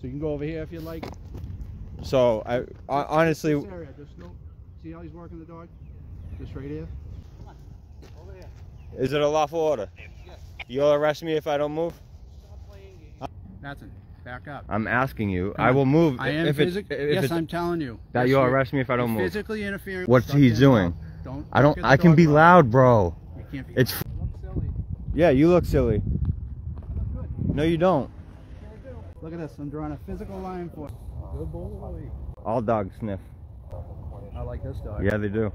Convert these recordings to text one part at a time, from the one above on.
So you can go over here if you like. So I honestly, This area, just no, see how he's working the dog? Just right here. Come on, over here. is it a lawful order? Yes. You'll arrest me if I don't move? Stop playing games. Nathan, back up. I'm asking you. Come I on. will move I am physically. Yes, I'm telling you. that you'll arrest me if I don't move. Physically interfering. What's he doing? Don't. I can be loud, bro. You can't be. It's. You look silly. Yeah, you look silly. You look good. No, you don't. Sure do. Look at this. I'm drawing a physical line for. Good boy. All dogs sniff. I like this dog. Yeah, they do.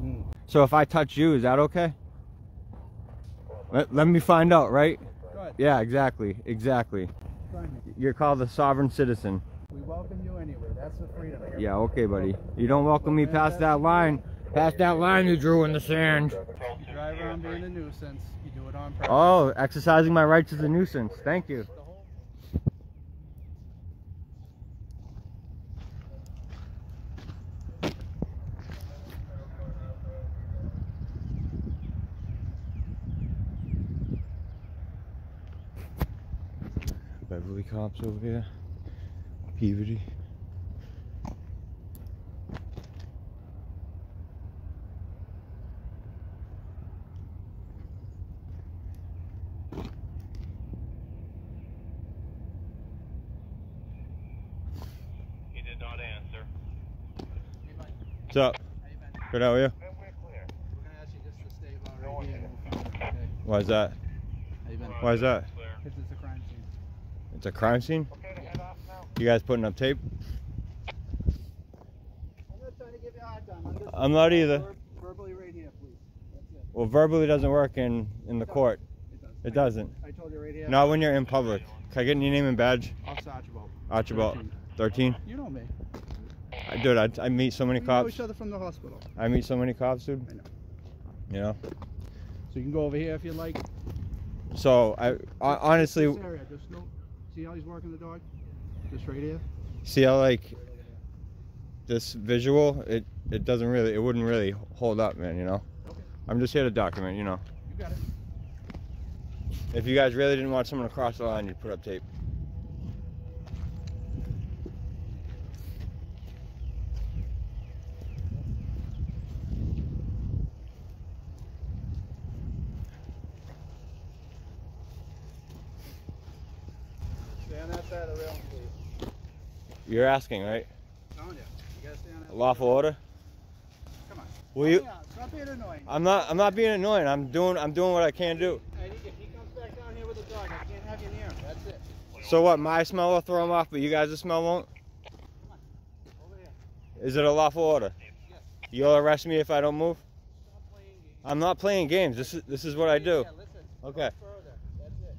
Mm. So if I touch you, is that okay? Let me find out, right? Go ahead. Yeah, exactly. Exactly. Find me. You're called a sovereign citizen. We welcome you anyway. That's the freedom. Yeah, okay, buddy. You don't welcome me past that line. Past that line you drew in the sand. You drive around being a nuisance. You do it on purpose. Oh, exercising my rights is a nuisance. Thank you. Beverly cops over here. Peabody. He did not answer. What's up? Good, how are you? We're gonna ask you just to stay about right here. And we'll find it, okay? Why is that? How you been? Why is that? Because it's a crime scene. It's a crime scene? You guys putting up tape? I'm not trying to give you a hard time. I'm just I'm not either. verbally right here, please. That's it. Well, verbally doesn't work in the court. It does. It doesn't. I told you right here. Not when you're in public. Can I get your name and badge? Officer Archibald. Archibald. 13? You know me. Dude, I meet so many We know cops. each other from the hospital. I meet so many cops, dude. I know. You know? So you can go over here if you like. So, honestly, This area, just no, see how he's working the dog? Just right here. see how, like, this visual, it wouldn't really hold up, man, you know? Okay. I'm just here to document, you know? You got it. If you guys really didn't want someone to cross the line, you'd put up tape. Stay on that side of the railing, please. You're asking, right? I'm telling you. You gotta stay on that. Lawful order? Come on. Will you? Stop being annoying. I'm not being annoying. I'm doing what I can do. If he comes back down here with a dog, I can't have you near him. That's it. So what? My smell will throw him off, but you guys' smell won't? Come on. Over here. Is it a lawful order? Yes. You'll arrest me if I don't move? Stop playing games. I'm not playing games. This is what I do. Yeah, listen. Okay. Go further. That's it.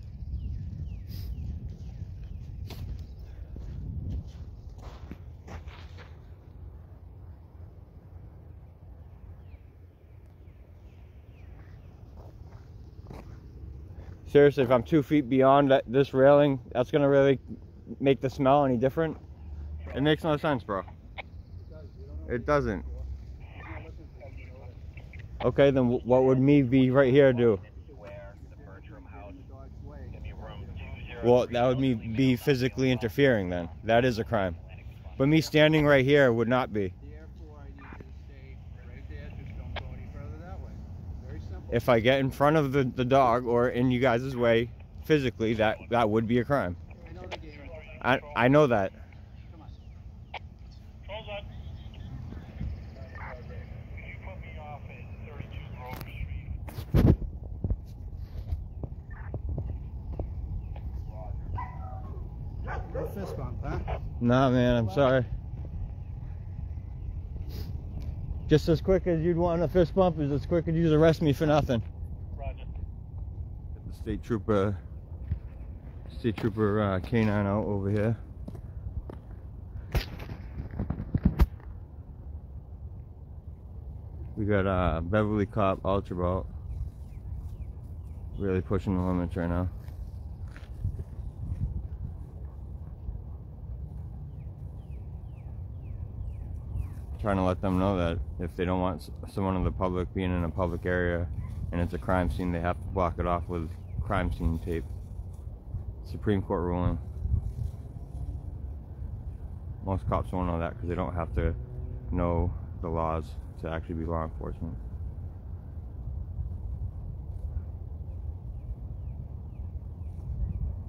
Seriously, if I'm 2 feet beyond this railing, that's gonna really make the smell any different? It makes no sense, bro. It doesn't. Okay, then what would me be right here do? Well, that would be physically interfering then. That is a crime. But me standing right here would not be. Therefore, I need you to stay right there. Just don't go any further that way. Very simple. If I get in front of the dog or in you guys' way physically, that would be a crime. I know the game. I know that. Come on. Hold on. Can you put me off at 32 Grove Street? No fist bump, huh? Nah, man, I'm sorry. Just as quick as you'd want a fist bump is as quick as you'd arrest me for nothing. Roger. The state trooper K9 out over here. We got Beverly Cop Archibald. Really pushing the limits right now. Trying to let them know that if they don't want someone in the public being in a public area and it's a crime scene, they have to block it off with crime scene tape. Supreme Court ruling. most cops won't know that because they don't have to know the laws to actually be law enforcement.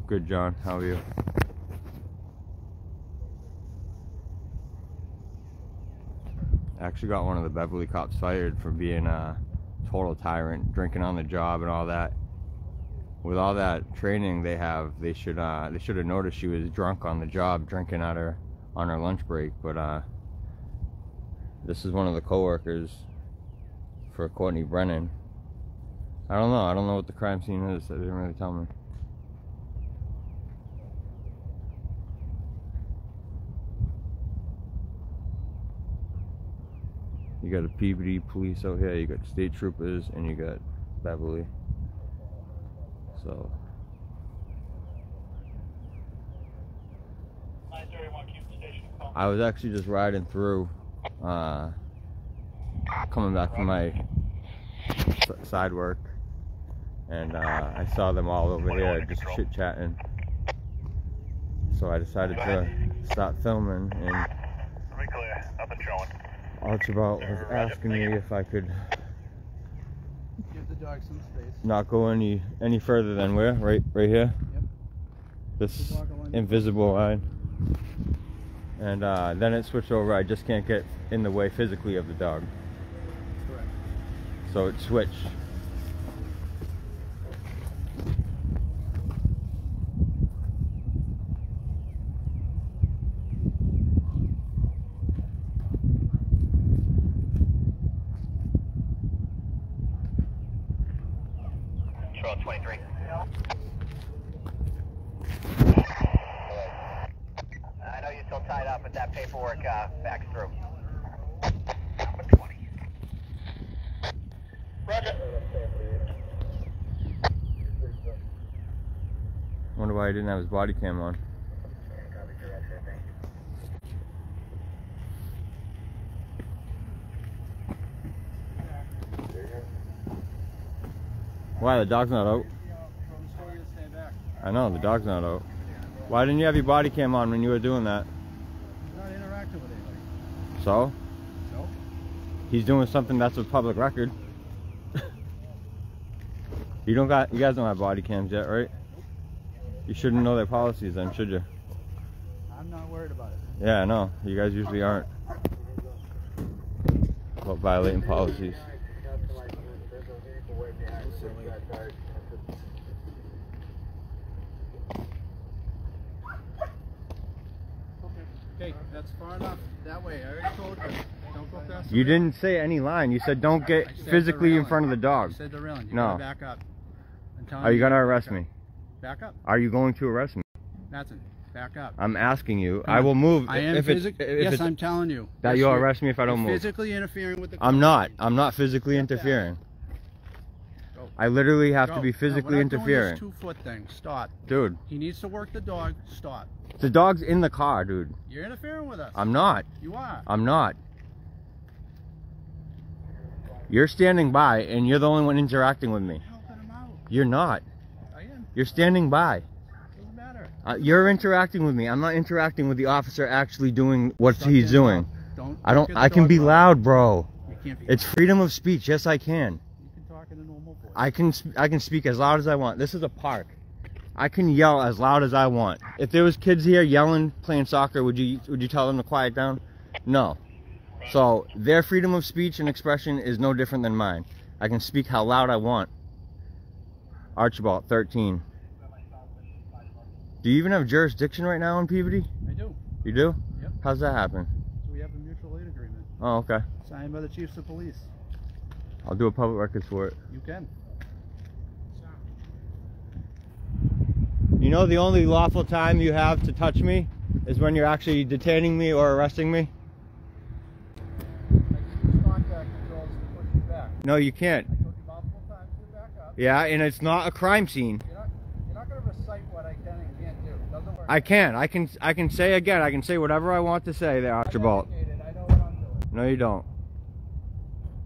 Good, John. How are you? I actually got one of the Beverly cops fired for being a total tyrant, drinking on the job and all that. With all that training they have, they should have noticed she was drunk on the job, drinking on her lunch break. But this is one of the co-workers for Courtney Brennan. I don't know what the crime scene is. They didn't really tell me. You got a Peabody police out here, you got state troopers, and you got Beverly. So 931 Keaton Station. I was actually just riding through, coming back from my side work, and I saw them all over here just chit chatting. So I decided to start filming, and Pretty clear. Nothing showing. Archibald was asking me if I could Give the dog some space. not go any further than where? Right here? Yep. This invisible line. And then it switched over. I just can't get in the way physically of the dog. Correct. So it switched. Charlotte 23. I know you're still tied up, but that paperwork backs through. Number 20. Roger. Wonder why he didn't have his body cam on. Why, the dog's not out? I know, the dog's not out. Why didn't you have your body cam on when you were doing that? Not interacting with anybody. So? So? He's doing something that's a public record. You guys don't have body cams yet, right? You shouldn't know their policies then, should you? I'm not worried about it. Yeah, I know. You guys usually aren't. About violating policies. Okay, that's far enough. That way. I already told you. Don't go past the You railing. didn't say any line. You said don't get I said physically the in railing. front of the dog. I said the railing. You No. gotta back up. I'm telling Are you gonna to arrest back up. me? Back up. Are you going to arrest me? Nathan, back up. I'm asking you. Come I on. will move I am if it's yes, it's I'm telling you. that Yes, you'll you're- arrest me if I don't you're move. physically interfering with the I'm not. conversation. I'm not physically Get back. interfering. Go. I literally have to Go. be No, physically we're not doing interfering. this 2-foot thing. Stop. Dude, He needs to work the dog. Stop. the dog's in the car, dude. You're interfering with us. I'm not. You are. I'm not. You're standing by and you're the only one interacting with me. Helping him out. You're not. I am. You're standing by. Doesn't matter. You're interacting with me. I'm not interacting with the officer actually doing what Stop he's getting doing. loud. I don't. get the I can dog be loud. loud, bro. You can't be. It's freedom of speech. Yes, I can. You can talk in a normal voice. I can speak as loud as I want. This is a park. I can yell as loud as I want. If there was kids here yelling, playing soccer, would you tell them to quiet down? No. So their freedom of speech and expression is no different than mine. I can speak how loud I want. Archibald, 13. Do you even have jurisdiction right now in Peabody? I do. You do? Yep. How's that happen? So we have a mutual aid agreement Oh, okay. signed by the chiefs of police. I'll do a public records for it. You can. You know the only lawful time you have to touch me is when you're actually detaining me or arresting me? I just use contact controls to push you back. No, you can't. I told you multiple times to back up. Yeah, and it's not a crime scene. You're not going to recite what I can and can't do. Doesn't work. I can. I can say again. I can say whatever I want to say there, Archibald. I'm educated. I know what I'm doing. No, you don't.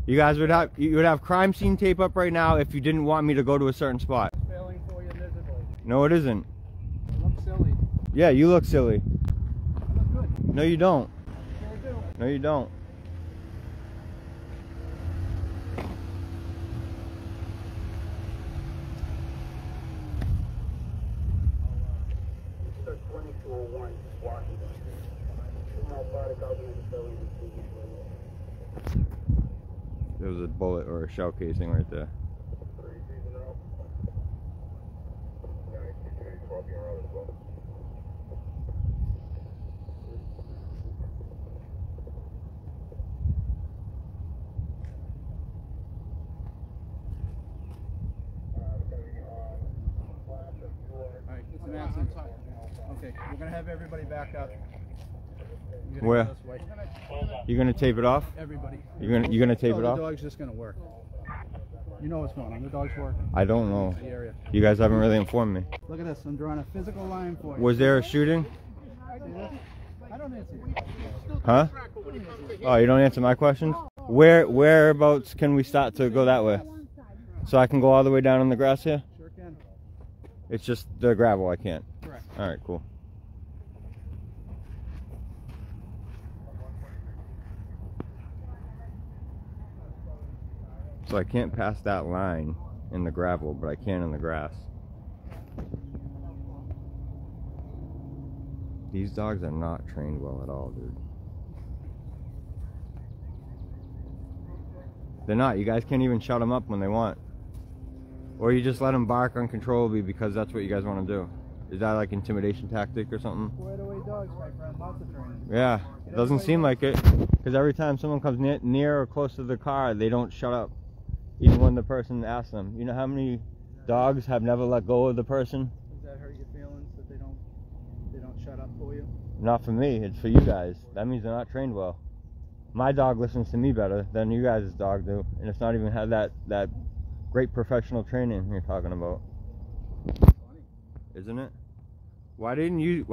You guys would have crime scene tape up right now if you didn't want me to go to a certain spot. It's failing for you miserably. No, it isn't. You look silly. Yeah, you look silly. You look good. No, you don't. Sure do. No, you don't. There was a bullet or a shell casing right there. Alright, it's an accident. Okay, we're gonna have everybody back up. You're gonna Where? go this way. You gonna tape it off? Everybody. You gonna tape No, it off? The dog's just gonna work. You know what's going on. The dog's working. I don't know. The area. You guys haven't really informed me. Look at this. I'm drawing a physical line for you. Was there a shooting? See this? I don't answer you. Huh? Oh, you don't answer my questions? Whereabouts can we start to go that way? So I can go all the way down on the grass here? Sure can. It's just the gravel I can't. Correct. Alright, cool. So I can't pass that line in the gravel, but I can in the grass. These dogs are not trained well at all, dude. They're not. You guys can't even shut them up when they want. Or you just let them bark uncontrollably because that's what you guys want to do. Is that like intimidation tactic or something? Quite away dogs, my friend. Lots of training. Yeah, it doesn't seem like it. Because every time someone comes near or close to the car, they don't shut up. Even when the person asks them. You know how many dogs have never let go of the person? Does that hurt your feelings that they don't shut up for you? Not for me, it's for you guys. That means they're not trained well. My dog listens to me better than you guys' dog do. And it's not even had that great professional training you're talking about. Isn't it? Why did you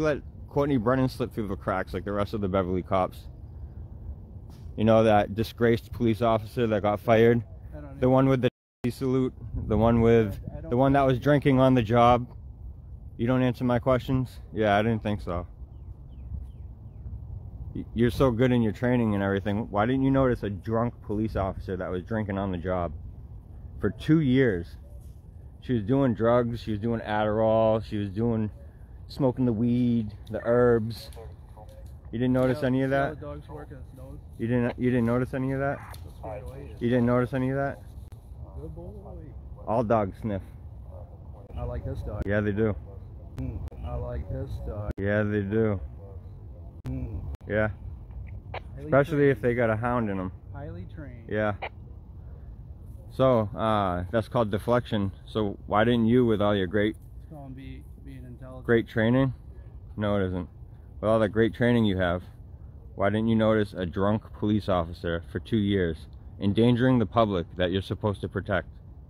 let Courtney Brennan slip through the cracks like the rest of the Beverly cops? You know, that disgraced police officer that got fired? The one with the salute? The one that was drinking on the job? You don't answer my questions? Yeah, I didn't think so. You're so good in your training and everything. Why didn't you notice a drunk police officer that was drinking on the job? For 2 years. She was doing drugs, she was doing Adderall, she was smoking the weed, the herbs. You didn't notice any of that? The dog's working its nose. You didn't notice any of that? You didn't notice any of that? Good boy. All dogs sniff. I like this dog. Yeah, they do. I like this dog. Yeah, they do. Yeah. Highly Especially trained. if they got a hound in them. Highly trained. Yeah. So, that's called deflection. So why didn't you, with all your great It's called being intelligent. great training? No, it isn't. With all that great training you have, why didn't you notice a drunk police officer for 2 years, endangering the public that you're supposed to protect?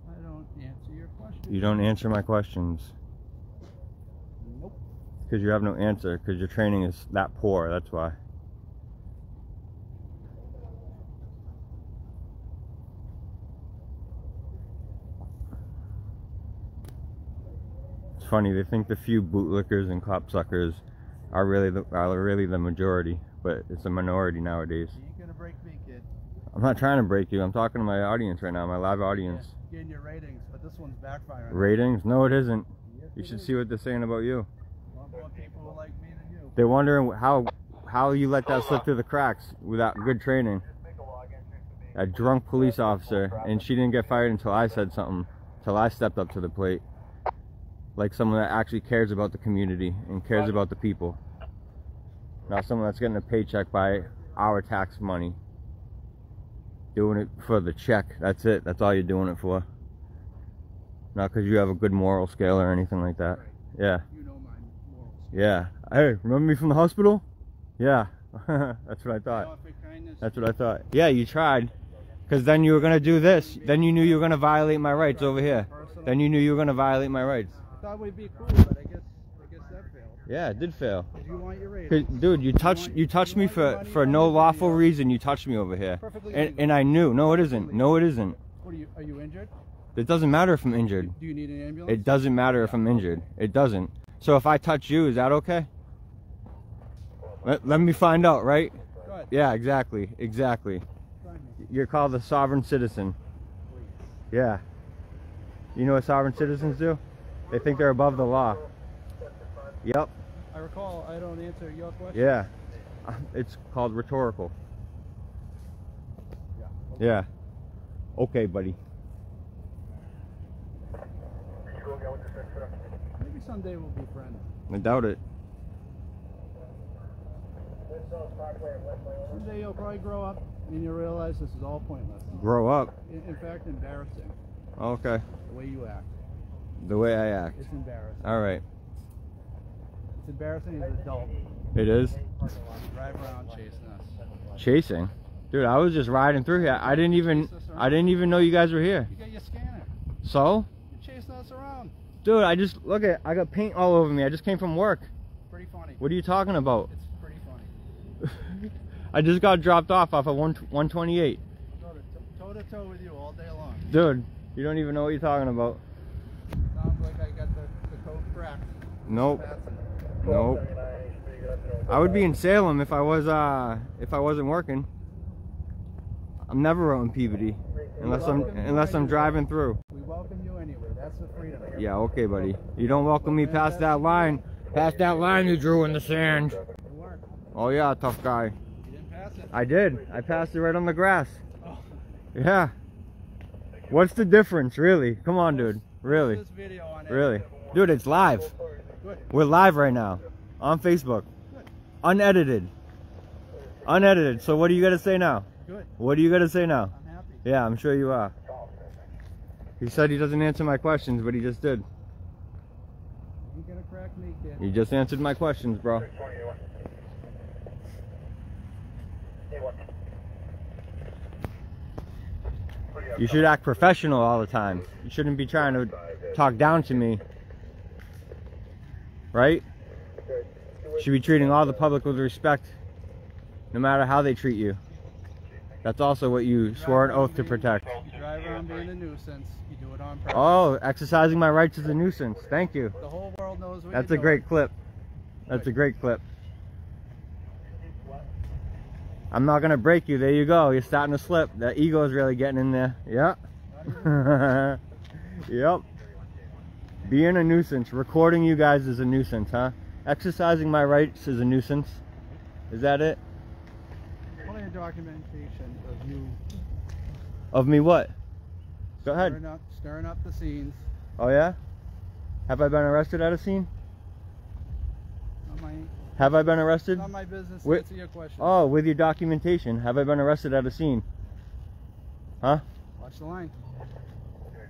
I don't answer your question. You don't answer my questions. Nope. Because you have no answer, because your training is that poor, that's why. It's funny, they think the few bootlickers and copsuckers are really the majority, but it's a minority nowadays. You ain't gonna break me, kid. I'm not trying to break you, I'm talking to my audience right now, my live audience. Yeah, getting your ratings, but this one's backfiring. Ratings? No, it isn't. Yes, You it should is. see what they're saying about you. A lot more people who like me than you. They're wondering how you let that slip through the cracks without good training. A drunk police officer, and she didn't get fired until I said something, until I stepped up to the plate. Like someone that actually cares about the community and cares about the people. Not someone that's getting a paycheck by our tax money. Doing it for the check, that's it, that's all you're doing it for. Not because you have a good moral scale or anything like that. Yeah. You know my morals. Yeah. Hey, remember me from the hospital? Yeah. That's what I thought. Offer kindness. That's what I thought. Yeah, you tried. Because then you were going to do this. Then you knew you were going to violate my rights over here. Then you knew you were going to violate my rights. I thought we'd be cool, but I guess that failed. Yeah, it did fail. Did you want your 'Cause, ratings? dude, you touched me for no lawful reason. You touched me over here. Perfectly And I knew. No, it isn't. No, it isn't. What are you injured? It doesn't matter if I'm injured. Do you need an ambulance? It doesn't matter if I'm injured. It doesn't. So if I touch you, is that okay? Let me find out, right? Go ahead. Yeah, exactly. Exactly. Find me. You're called a sovereign citizen. Yeah. You know what sovereign citizens do? They think they're above the law. Yep. I recall I don't answer your question. Yeah. It's called rhetorical. Yeah. Yeah. Okay, buddy. Maybe someday we'll be friends. I doubt it. Someday you'll probably grow up and you'll realize this is all pointless. Grow up. In fact, embarrassing. Okay. The way you act. The way I act. It's embarrassing. All right. It's embarrassing as an adult. It is. You drive around chasing us. Chasing. Dude, I was just riding through here. I didn't even know you guys were here. You got your scanner. So? You're chasing us around. Dude, I got paint all over me. I just came from work. Pretty funny. What are you talking about? It's pretty funny. I just got dropped off of 128. Toe to toe with you all day long. Dude, you don't even know what you're talking about. Sounds like I got the code cracked. Nope. That's it. Nope. I would be in Salem if I wasn't working. I'm never out in Peabody unless I'm driving through. We welcome you anyway. That's the freedom. Yeah, okay, buddy. You don't welcome me past that line. Past that line you drew in the sand. You weren't. Oh yeah, tough guy. You didn't pass it. I did. I passed it right on the grass. Oh. Yeah. What's the difference, really? Come on, dude. Really? This video on Really? Dude, it's live. Good. We're live right now. On Facebook. Good. Unedited. Unedited. So what do you got to say now? Good. What do you got to say now? I'm happy. Yeah, I'm sure you are. He said he doesn't answer my questions, but he just did. You ain't gonna crack me, kid. He just answered my questions, bro. You should act professional all the time. You shouldn't be trying to talk down to me. Right? You should be treating all the public with respect, no matter how they treat you. That's also what you swore an oath to protect. You drive around being a nuisance. You do it on purpose. Oh, exercising my rights is a nuisance. Thank you. The whole world knows what That's you're a great doing. clip. That's a great clip. I'm not gonna break you. There you go. You're starting to slip. That ego is really getting in there. Yeah. Yep. Being a nuisance. Recording you guys is a nuisance, huh? Exercising my rights is a nuisance. Is that it? Only a documentation of you Of me what? Go ahead. stirring up the scenes. Oh yeah? Have I been arrested at a scene? Have I been arrested? Not my business to Wait. answer your question. Oh, with your documentation. Have I been arrested at a scene? Huh? Watch the line.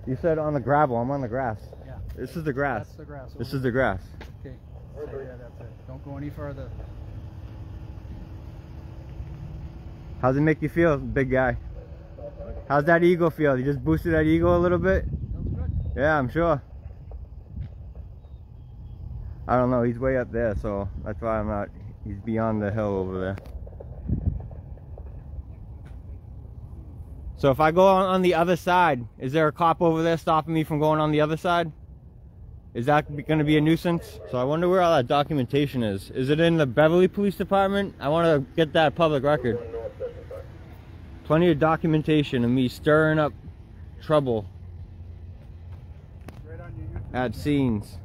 You said on the gravel. I'm on the grass. Yeah. This is the grass. That's the grass. This is the grass. Okay. So, yeah, that's it. Don't go any further. How's it make you feel, big guy? How's that ego feel? You just boosted that ego a little bit? Feels good. Yeah, I'm sure. I don't know, he's way up there, so that's why I'm not, he's beyond the hill over there. So if I go on the other side, is there a cop over there stopping me from going on the other side? Is that going to be a nuisance? So I wonder where all that documentation is. Is it in the Beverly Police Department? I want to get that public record. Plenty of documentation of me stirring up trouble Right on your YouTube at channel. scenes.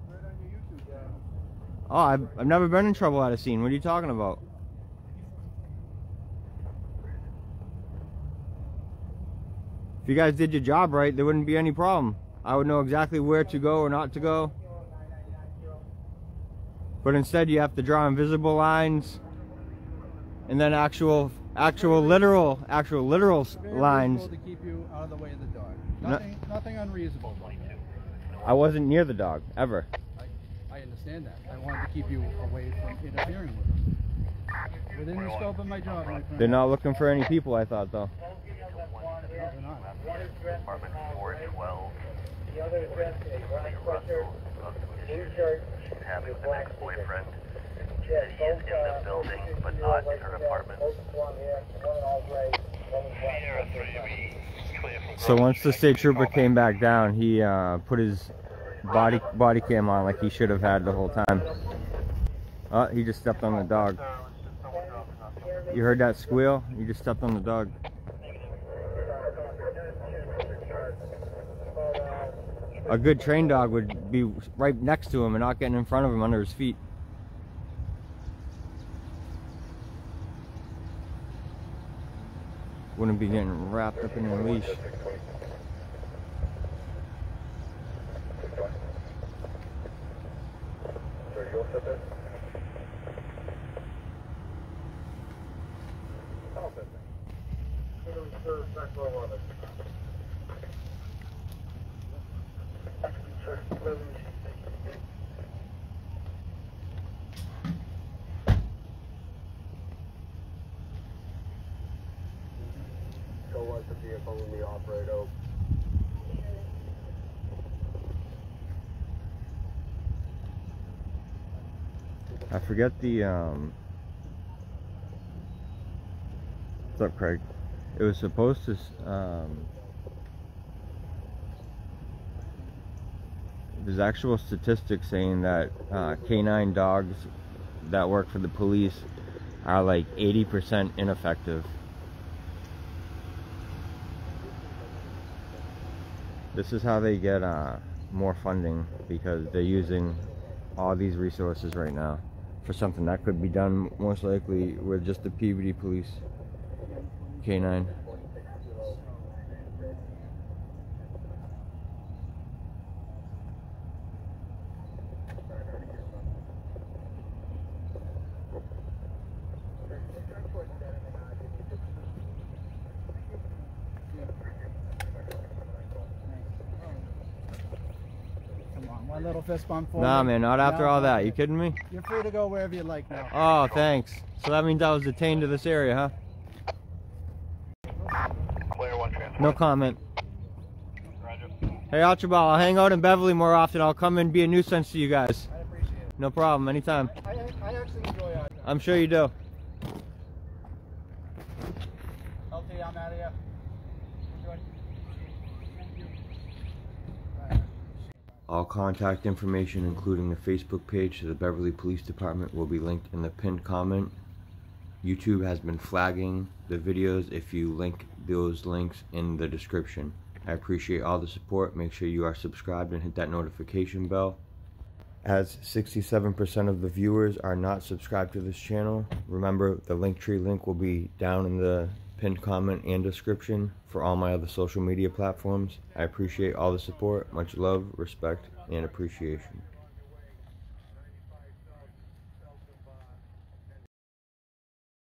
Right on your YouTube channel. Oh, I've never been in trouble at a scene. What are you talking about? If you guys did your job right, there wouldn't be any problem. I would know exactly where to go or not to go. But instead you have to draw invisible lines and then actual literal Very lines. reasonable to keep you out of the way of the dog. No- Nothing unreasonable. I wasn't near the dog, ever. I understand that. I wanted to keep you away from interfering with them. Within the scope of my job, my friend. They're not looking for any people, I thought, though. No, they're not. Apartment 412. The other address is Ron Fletcher, blue shirt. She's having an ex-boyfriend. Yes, He is in the building, but not in her apartment. Both blonde hair, one in all gray, one in black. Sierra 3B. Clear from So once the state trooper came back down, he put his body cam on like he should have had the whole time. Oh, he just stepped on the dog. You heard that squeal? He just stepped on the dog. A good trained dog would be right next to him and not getting in front of him under his feet. Wouldn't be getting wrapped up in a leash. Don't let the vehicle in the operate open. I forget the what's up, Craig? It was supposed to there's actual statistics saying that canine dogs that work for the police are like 80% ineffective. This is how they get more funding, because they're using all these resources right now for something that could be done most likely with just the Peabody Police canine. Come on, one little fist bump for Nah, me. man, not after No, all that. okay. You kidding me? You're free to go wherever you like now. Oh, thanks. So that means I was detained to this area, huh? Player 1 transfer. No comment. Roger. Hey, Archibald, I'll hang out in Beverly more often. I'll come and be a nuisance to you guys. I appreciate it. No problem, anytime. I actually enjoy it. I'm sure you do. LT, I'm out of here. Enjoy. Thank you. All contact information, including the Facebook page to the Beverly Police Department, will be linked in the pinned comment. YouTube has been flagging the videos if you link those links in the description. I appreciate all the support. Make sure you are subscribed and hit that notification bell. As 67% of the viewers are not subscribed to this channel, remember the Linktree link will be down in the pinned comment and description for all my other social media platforms. I appreciate all the support. Much love, respect, and appreciation.